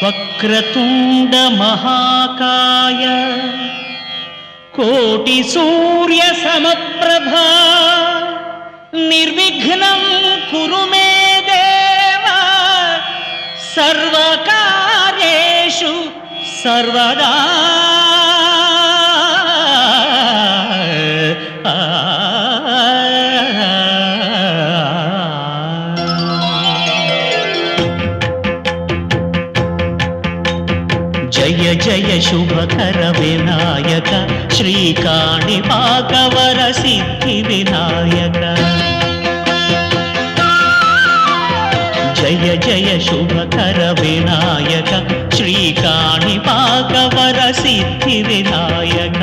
వక్రతుండ మహాకాయ కోటి సూర్య సమప్రభా నిర్విఘ్నం కురు మే దేవ సర్వకార్యేషు సర్వదా. జయ జయ శుభకర వినాయక శ్రీకాణిపాకవర సిద్ధి వినాయక. జయ జయ శుభకర వినాయక శ్రీకాణిపాకవర సిద్ధి వినాయక.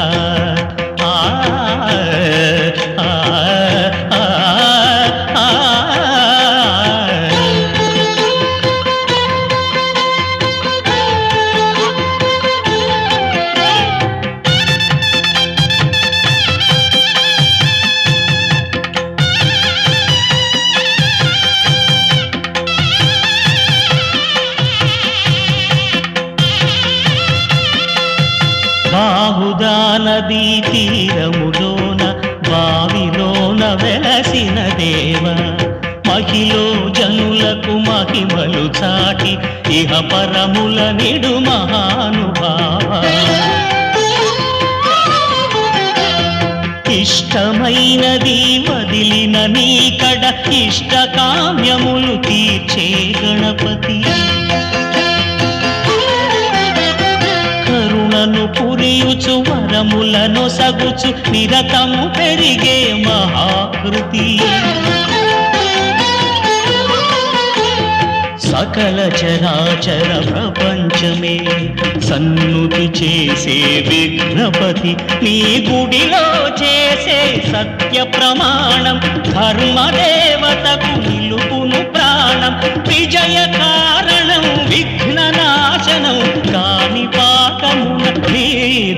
బాహుదా నదీ తీరములోన బావిలోన వెలసిన దేవ మహిలో జనులకు మహిమలు చాటి ఇహ పరముల నిడు మహానుభావ. ఇష్టమైనది వదిలిన నీకడ ఇష్ట కామ్యములు తీర్చే గణపతి. కరుణను పురియుచు వరములను సగుచు నిరతము పెరిగే మహాకృతి. సకల చరాచర ప్రపంచమే సన్నుతి చేసే విఘ్నపతి. నీ గుడిలో చేసే సత్య ప్రమాణం ధర్మదేవతకు నిలుపును ప్రాణం. విజయ కారణం విఘ్న నాశనం కాణిపాకమున నీ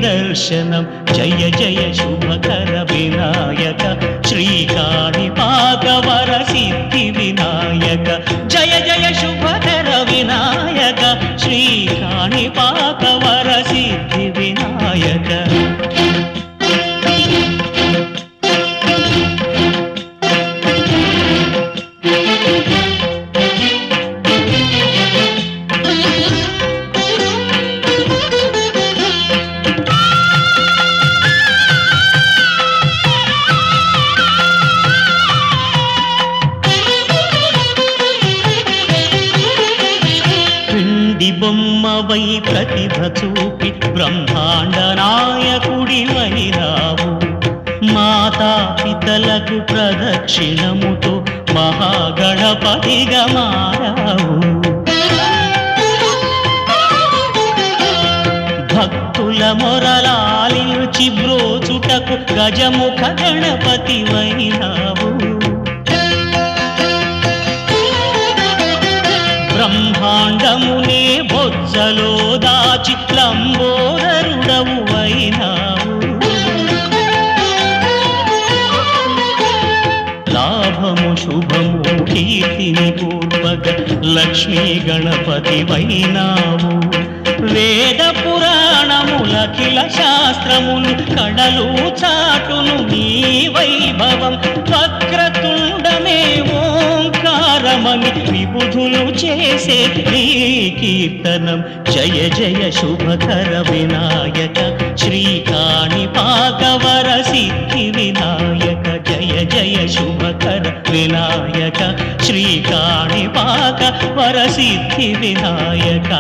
దర్శనం. జయ జయ శుభకర వినాయక శ్రీకాణిపాకవర సిద్ధి వినాయక. జయ జయ శుభకర వినాయక శ్రీకాణిపాకవర సిద్ధి వినాయక. బొమ్మవై ప్రతిభ చూపి బ్రహ్మాండ నాయకుడివైనావు. మాతా పితలకు ప్రదక్షిణముతో మహాగణపతిగా మారావు. భక్తుల మొరలాలించి బ్రోచుటకు గజముఖ గణపతివైనావు. బ్రహ్మాండమునే బొజ్జలో దాచి లంబోదరుడవు అయినావు. లాభము శుభము కీర్తిని పూర్వక లక్ష్మీ గణపతి వైనావు. వేద పురాణములఖిల శాస్త్రములు కడలు చాటును నీ వైభవం. వక్రతుండమే ఓంకారమని విబుధులు చేసే నీ కీర్తనం. జయ జయ శుభకర వినాయక శ్రీకాణిపాకవర సిద్ధి వినాయక. జయ జయ శుభకర వినాయక శ్రీకాణిపాకవర సిద్ధి వినాయక.